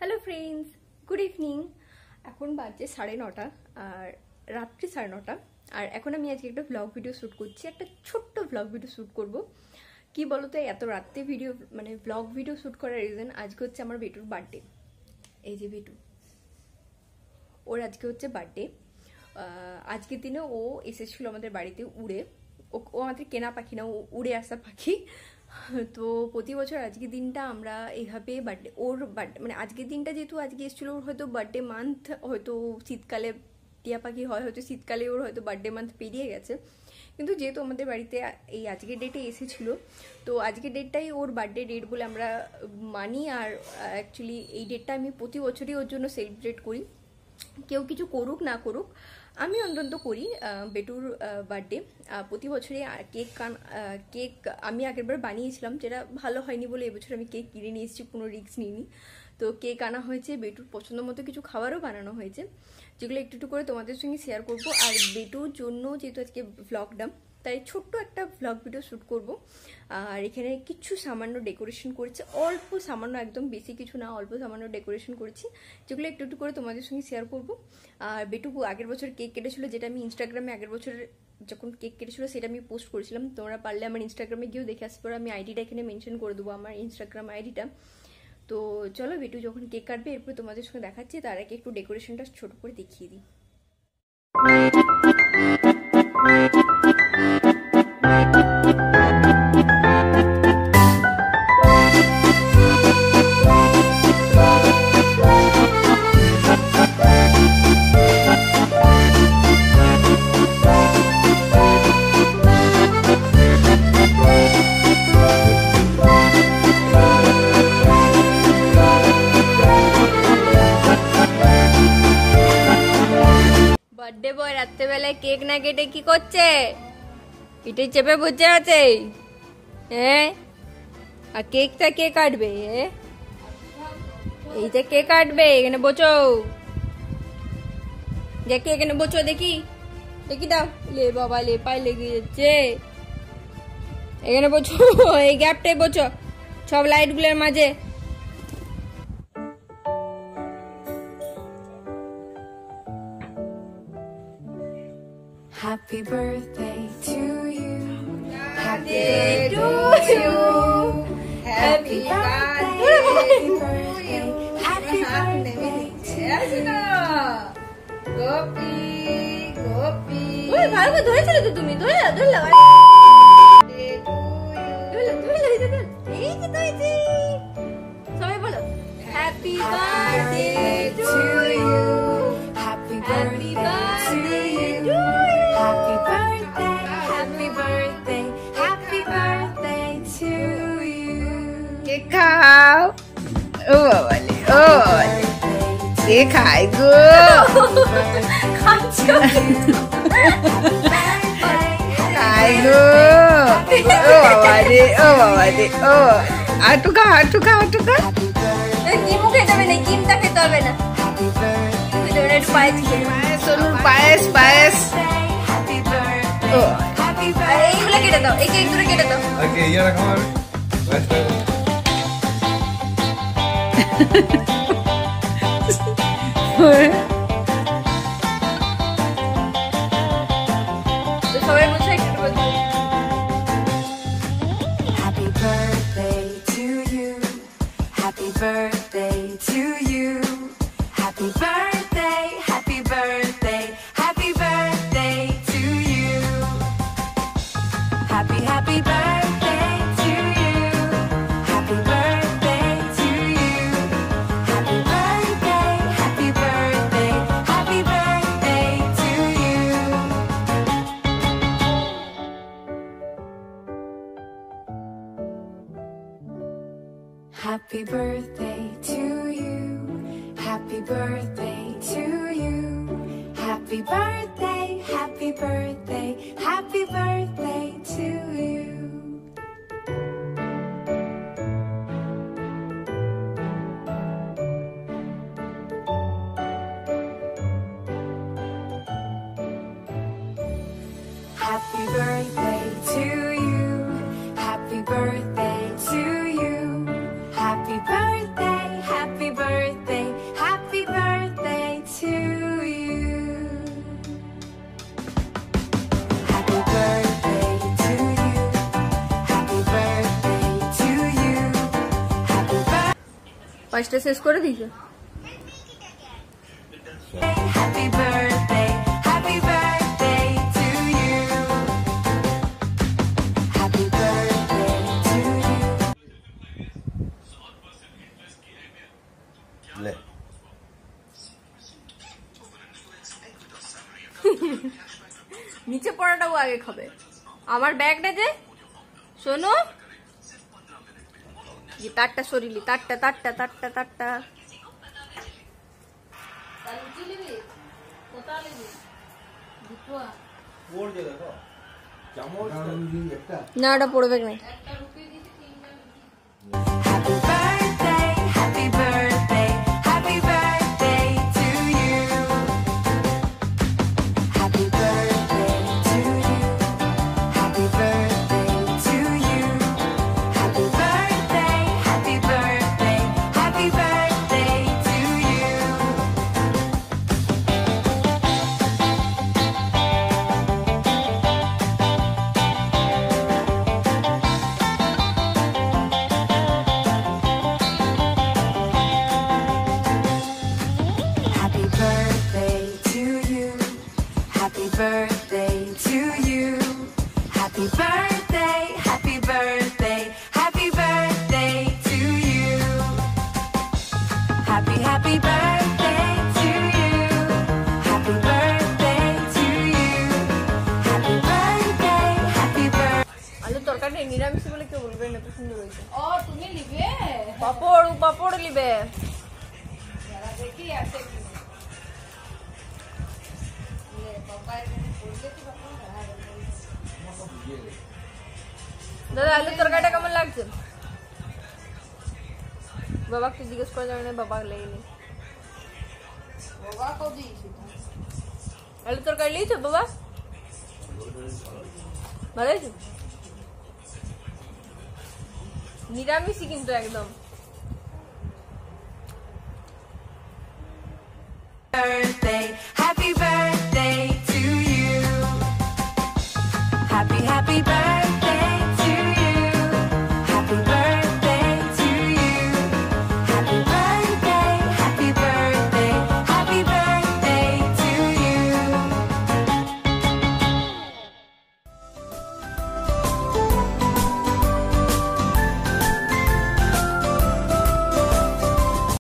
Hello friends, good evening. এখন বাজে 9:30 আর রাত্রি 9:30। আর এখন আমি আজকে একটা ভ্লগ ভিডিও শ্যুট করছি, একটা ছোট্ট ভ্লগ ভিডিও শ্যুট করব। কি বলতো, এত রাত্রে ভিডিও মানে ভ্লগ ভিডিও শ্যুট করার রিজন আজকে হচ্ছে আমার বেটুর বার্থডে। এই যে বেটু, ওর আজকে হচ্ছে বার্থডে। আজকের দিনে ও এসেছিল আমাদের বাড়িতে উড়ে। ও আমাদের কেনা পাখি না, ও উড়ে আসা পাখি। তো প্রতি বছর আজকের দিনটা আমরা এইভাবে বার্থডে, ওর বার্থডে মানে আজকের দিনটা যেহেতু আজকে এসেছিলো, ওর হয়তো বার্থডে মান্থ, হয়তো শীতকালে টিয়া পাখি হয়, হয়তো শীতকালে ওর হয়তো বার্থডে মান্থ পেরিয়ে গেছে। কিন্তু যেহেতু আমাদের বাড়িতে এই আজকের ডেটে এসেছিলো, তো আজকের ডেটটাই ওর বার্থডে ডেট বলে আমরা মানি। আর অ্যাকচুয়ালি এই ডেটটা আমি প্রতি বছরই ওর জন্য সেলিব্রেট করি। কেউ কিছু করুক না করুক, আমি অন্তত করি বেটুর বার্থডে প্রতি বছরই। কেক আমি আগেরবার বানিয়েছিলাম, যেটা ভালো হয়নি বলে এবছর আমি কেক কিনে নিয়ে এসেছি, কোনো রিস্ক নিইনি। তো কেক আনা হয়েছে, বেটুর পছন্দ মতো কিছু খাবারও বানানো হয়েছে, যেগুলো একটু একটু করে তোমাদের সঙ্গে শেয়ার করব। আর বেটুর জন্য যেহেতু আজকে ভ্লগটা, তাই ছোট্ট একটা ভ্লগ ভিডিও শ্যুট করব। আর এখানে কিছু সামান্য ডেকোরেশন করেছি, অল্প সামান্য, একদম বেশি কিছু না, অল্প সামান্য ডেকোরেশন করেছি, যেগুলো একটু একটু করে তোমাদের সঙ্গে শেয়ার করব। আর বেটু আগের বছর কেক কেটেছিল, যেটা আমি ইনস্টাগ্রামে আগের বছর যখন কেক কেটেছিল সেটা আমি পোস্ট করেছিলাম। তোমরা পারলে আমার ইনস্টাগ্রামে গিয়েও দেখে আসতে পারো, আমি আইডিটা এখানে মেনশন করে দেবো, আমার ইনস্টাগ্রাম আইডিটা। তো চলো, বেটু যখন কেক কাটবে এরপর তোমাদের সঙ্গে দেখাচ্ছি, তার আগে একটু ডেকোরেশনটা ছোট করে দেখিয়ে দিই। বার্থডে বয় রাত্রেবেলায় কেক না কেটে কি করছে? পিঠে চেপে বসে আছে, হ্যাঁ? আর কেকটা কে কাটবে? এইটা কে কাটবে? এখানে বসো, দেখি এখানে বসো, দেখি দেখি দাও। লে বাবা, লে পায়ে লেগে যাচ্ছে। এখানে বসো, এই গ্যাপটায় বসো, সব লাইট গুলোর মাঝে। Happy birthday to you. Happy to you. Happy birthday. Happy birthday to you. Gopi Gopi, ওই ভালো করে ধরেছিলে তো তুমি, ধরে ধরে লাগা। এই যে ধরেছি, সবাই বলো happy birthday to you. Happy birthday to you. Happy birthday, happy birthday, happy birthday to you. Cake খাও। ও বাবালে, ও বাবালে, কে খাই গো? খাই গো। ও বাবালে, ও বাবালে, ও আটু খা, আটু খা, আটু খা। কিমু খেতে হবে না, কিমটা খেতে হবে না। একটু পায়েস খেয়ে, পায়েস পায়েস। ও এইগুলো কেটে দাও, এই কেক দুটো কেটে দাও। ওকে, ইয়ারা খাবার সবাই বলছে একটু বলতে। Happy birthday to you. Happy birthday to you. Happy birthday, happy birthday, happy birthday to you. Happy, happy birthday to you. Happy birthday to you. Happy birthday, happy birthday, happy birthday to you. Happy birthday to you. Happy birthday to you. Happy birthday, happy birthday, happy birthday to you. Happy birthday to you. Happy birthday to you. Happy birthday, happy birthday, পাঁচটা শেষ করে দিয়েছো। Happy birthday to you. Happy birthday to you. ले নিচে পড়াটাও আগে খাবে। আমার ব্যাগটা যে শোনো, তারটা সরিলি, তারটা তারটা তারটা তারটা না, ওটা পড়বে না। Happy birthday, happy birthday, happy birthday to you. Happy birthday to you. Happy birthday to you. Happy birthday, happy birthday, happy birthday to you. Happy birthday to you. Happy birthday to you. Happy birthday, happy birthday, happy birthday to you. Happy birthday to you. Happy birthday to you. Happy birthday, happy birthday. আলু তরকারি নিরামিষ বলে কেউ বলবে না, এত সুন্দর হয়েছে। ও তুমি নিবে পাপড় পাপড় নিবে। যারা দেখি আছে কি লে বাবা এখানে পড়লে তো বাবা দাদা আলু তরকারিটা কেমন লাগছে? বাবাকে জিজ্ঞেস করে যাবে না, বাবা লেগেনি। বাবা কো দিয়েছি আলু তরকারি লিয়েছো বাবা? ভালো হয়েছে? নিরামিষই কিন্তু একদম।